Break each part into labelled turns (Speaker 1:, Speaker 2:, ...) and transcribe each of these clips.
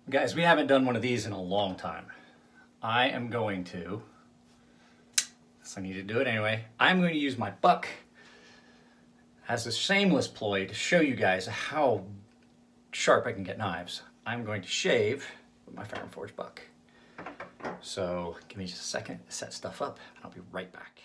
Speaker 1: Guys, we haven't done one of these in a long time. I am going to, so I need to do it anyway, I'm going to use my buck as a shameless ploy to show you guys how sharp I can get knives. I'm going to shave with my Fire & Forge buck. So give me just a second to set stuff up and I'll be right back.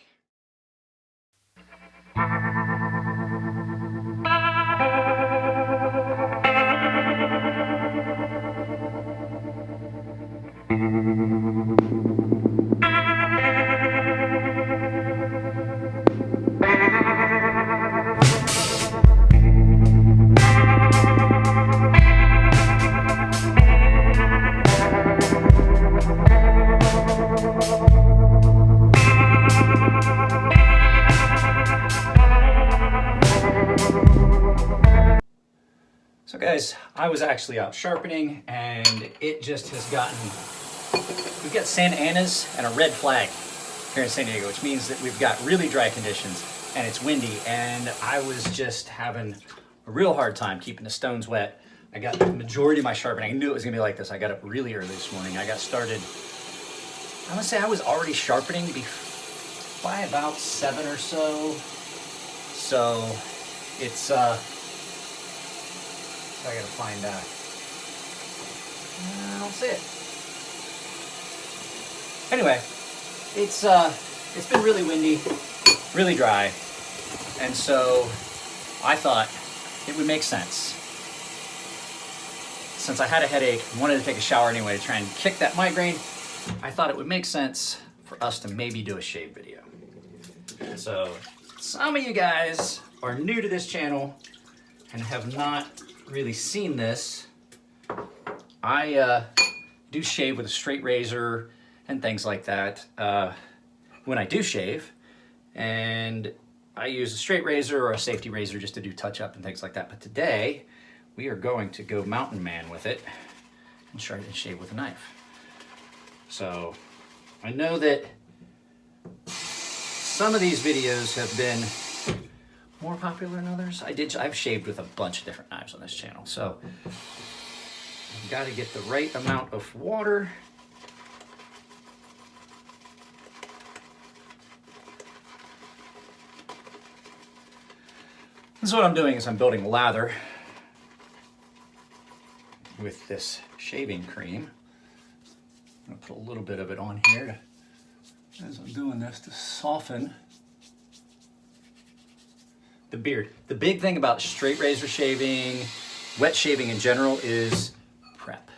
Speaker 1: So guys, I was actually out sharpening and it just has gotten, we've got Santa Ana's and a red flag here in San Diego, which means that we've got really dry conditions and it's windy, and I was just having a real hard time keeping the stones wet. I got the majority of my sharpening. I knew it was gonna be like this. I got up really early this morning. I got started, I would say I was already sharpening by about 7 or so. So it's, I gotta find I don't see it. Anyway, it's been really windy, really dry, and so I thought it would make sense. Since I had a headache and wanted to take a shower anyway to try and kick that migraine, I thought it would make sense for us to maybe do a shave video. So some of you guys are new to this channel and have not really seen this. I do shave with a straight razor and things like that when I do shave, and I use a straight razor or a safety razor just to do touch up and things like that. But today we are going to go mountain man with it and try to shave with a knife. So I know that some of these videos have been more popular than others. I've shaved with a bunch of different knives on this channel, so I've got to get the right amount of water. And so what I'm doing is I'm building a lather with this shaving cream. I'm gonna put a little bit of it on here as I'm doing this to soften the beard. The big thing about straight razor shaving, wet shaving in general, is prep.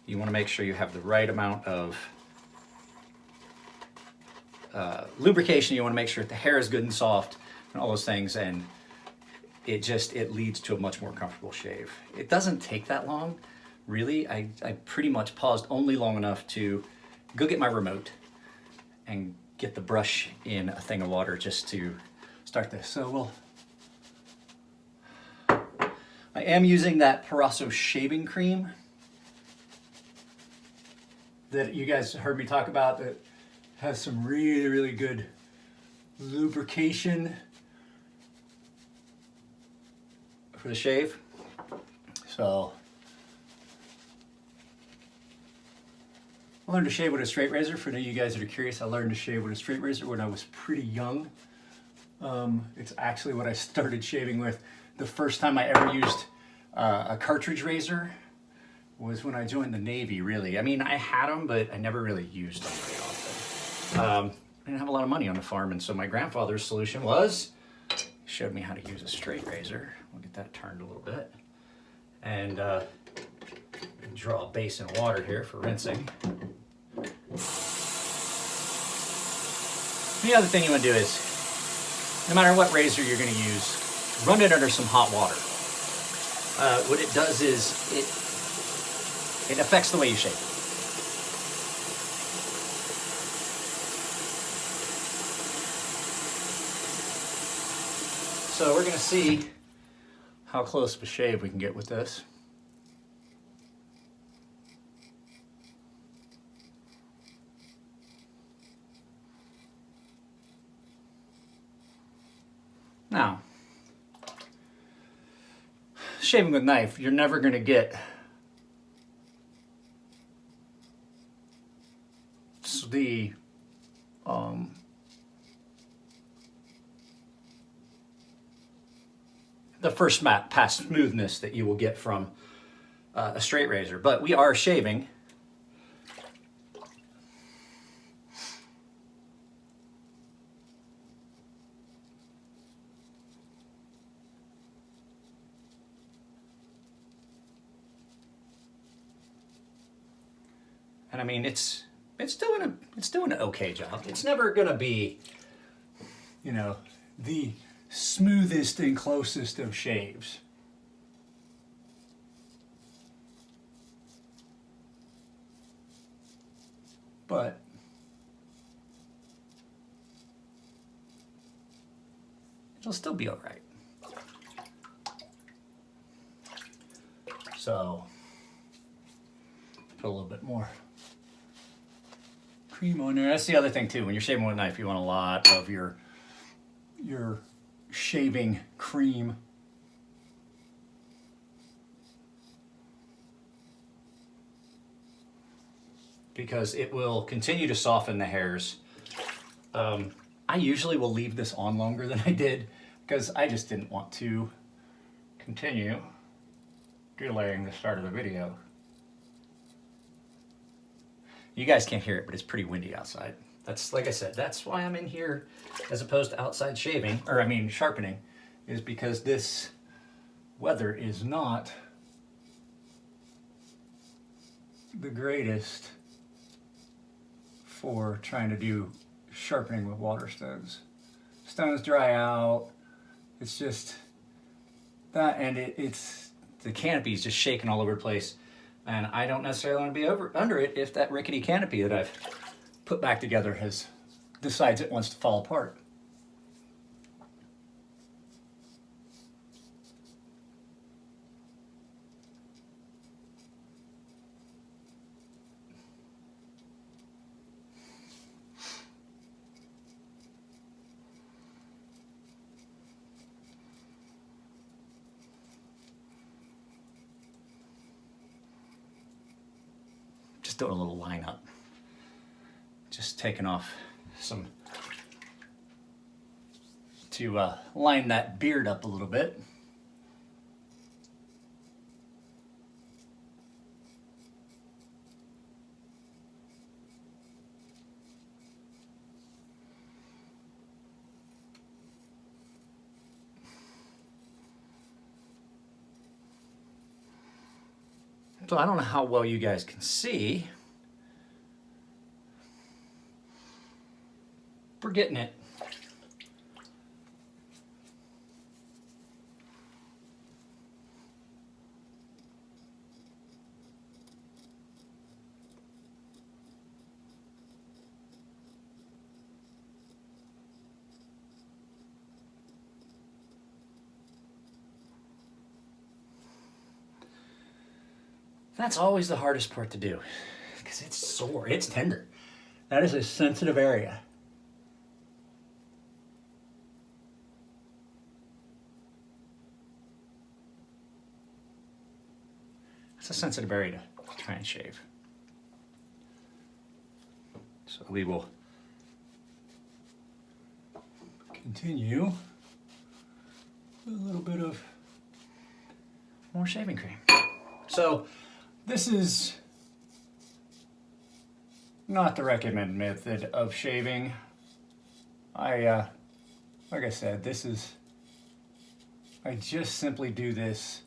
Speaker 1: You want to make sure you have the right amount of lubrication. You want to make sure that the hair is good and soft and all those things, and it leads to a much more comfortable shave. It doesn't take that long, really. I pretty much paused only long enough to go get my remote and get the brush in a thing of water just to start this. So I am using that Parasso shaving cream that you guys heard me talk about, that has some really, really good lubrication for the shave. So I learned to shave with a straight razor. For you guys that are curious, I learned to shave with a straight razor when I was pretty young. It's actually what I started shaving with. The first time I ever used a cartridge razor was when I joined the Navy, really. I mean, I had them, but I never really used them very often. I didn't have a lot of money on the farm, and so my grandfather's solution was, he showed me how to use a straight razor. We'll get that turned a little bit. And draw a basin of water here for rinsing. The other thing you want to do is, no matter what razor you're going to use, run it under some hot water. What it does is it affects the way you shave. So we're going to see how close of a shave we can get with this. Now, shaving with a knife, you're never going to get the first pass smoothness that you will get from a straight razor. But we are shaving. And I mean, it's doing an okay job. It's never gonna be, you know, the smoothest and closest of shaves. But it'll still be all right. So put a little bit more cream on there. That's the other thing too. When you're shaving with a knife, you want a lot of your shaving cream. Because it will continue to soften the hairs. I usually will leave this on longer than I did because I just didn't want to continue delaying the start of the video. You guys can't hear it, but it's pretty windy outside. That's, like I said, that's why I'm in here as opposed to outside shaving, or I mean sharpening, is because this weather is not the greatest for trying to do sharpening with water stones. Stones dry out. It's just that, and it's the canopy is just shaking all over the place. And I don't necessarily want to be under it if that rickety canopy that I've put back together decides it wants to fall apart. Just doing a little lineup. Just taking off some to line that beard up a little bit. So I don't know how well you guys can see. We're getting it. That's always the hardest part to do because it's sore, it's tender. That is a sensitive area. It's a sensitive area to try and shave. So we will continue with a little bit of more shaving cream. So this is not the recommended method of shaving. Like I said, I just simply do this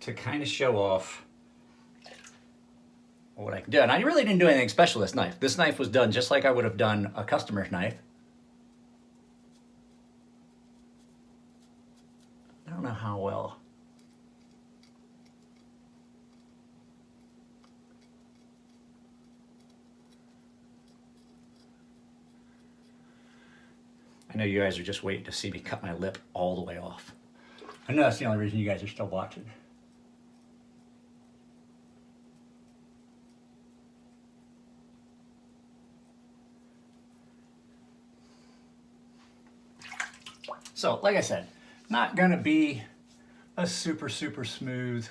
Speaker 1: to kind of show off what I can do. And I really didn't do anything special with this knife. This knife was done just like I would have done a customer's knife. I don't know how well. I know you guys are just waiting to see me cut my lip all the way off. I know that's the only reason you guys are still watching. So, like I said, not gonna be a super smooth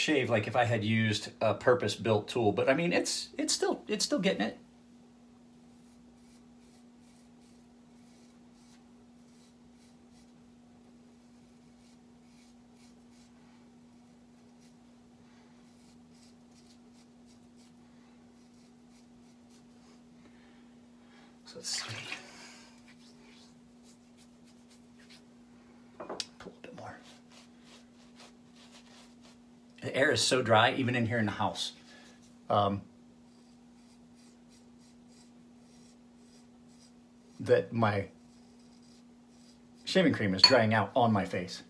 Speaker 1: shave like if I had used a purpose-built tool, but I mean, it's still getting it. So let's see. Pull a bit more. The air is so dry, even in here in the house. That my shaving cream is drying out on my face.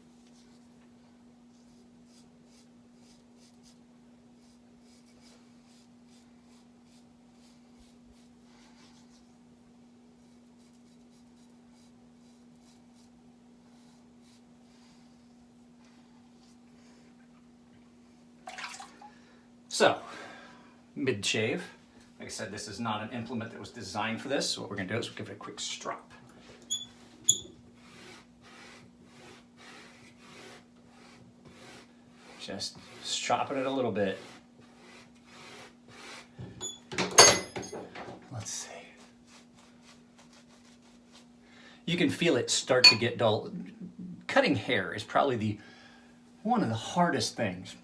Speaker 1: So, mid-shave. Like I said, this is not an implement that was designed for this. So what we're going to do is we'll give it a quick strop. Just stropping it a little bit. Let's see. You can feel it start to get dull. Cutting hair is probably one of the hardest things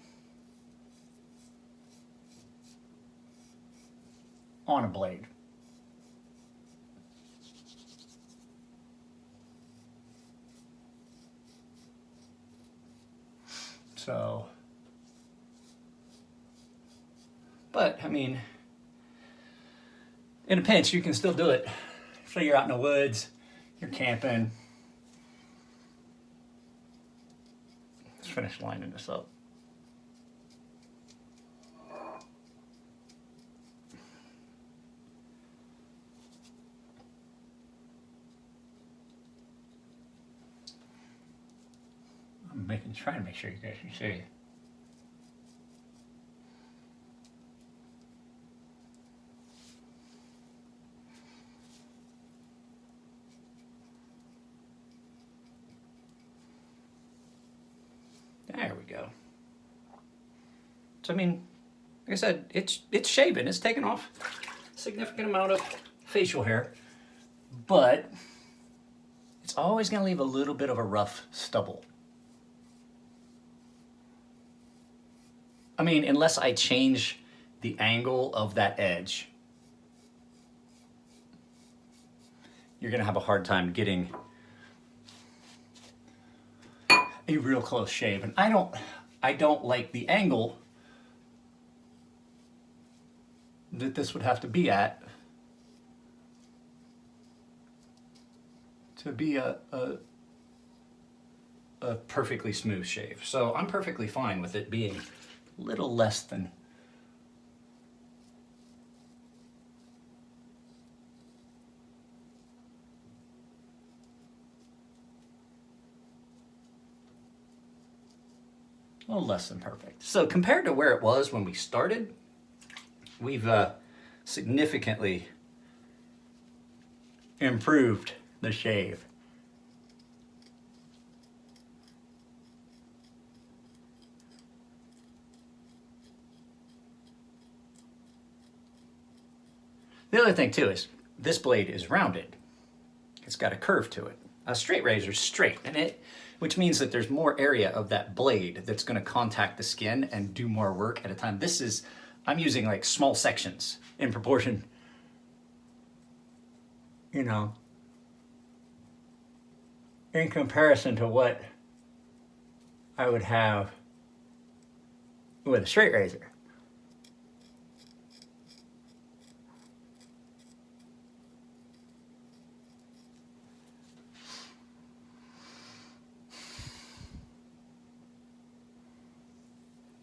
Speaker 1: on a blade. So, but I mean, in a pinch, you can still do it. So you're out in the woods, you're camping. Let's finish lining this up. Trying to make sure you guys can see. There we go. So I mean, like I said, it's shaven. It's taken off a significant amount of facial hair, but it's always going to leave a little bit of a rough stubble. I mean, unless I change the angle of that edge, you're going to have a hard time getting a real close shave. And I don't like the angle that this would have to be at to be a perfectly smooth shave. So I'm perfectly fine with it being a little less than perfect. So compared to where it was when we started, we've significantly improved the shave. The other thing too is this blade is rounded. It's got a curve to it. A straight razor is straight, which means that there's more area of that blade that's going to contact the skin and do more work at a time. I'm using like small sections in proportion, you know, in comparison to what I would have with a straight razor.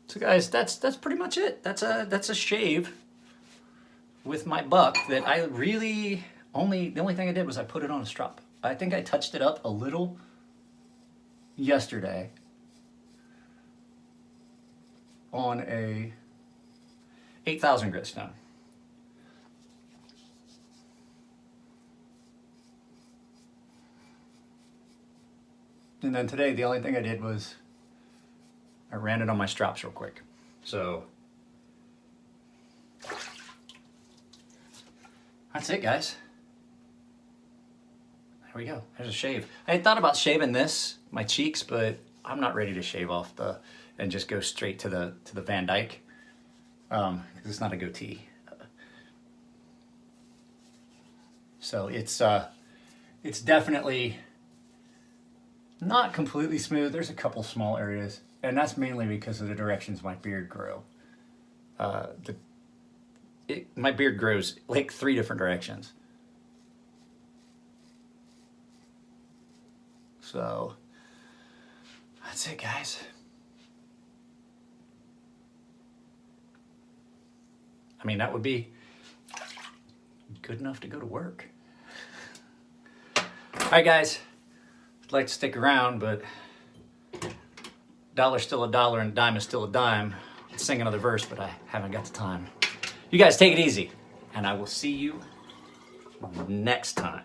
Speaker 1: So guys, that's pretty much it. That's a shave with my buck that I really the only thing I did was I put it on a strop. I think I touched it up a little yesterday on a 8,000 grit stone. And then today, the only thing I did was I ran it on my strops real quick. So that's it, guys. There we go. There's a shave. I had thought about shaving my cheeks, but I'm not ready to shave off and just go straight to the Van Dyke. Because it's not a goatee. So it's definitely not completely smooth. There's a couple small areas, and that's mainly because of the directions my beard grow. My beard grows like 3 different directions. So that's it, guys. I mean, that would be good enough to go to work. All right, guys. I'd like to stick around, but dollar's still a dollar and a dime is still a dime. I'd sing another verse, but I haven't got the time. You guys take it easy, and I will see you next time.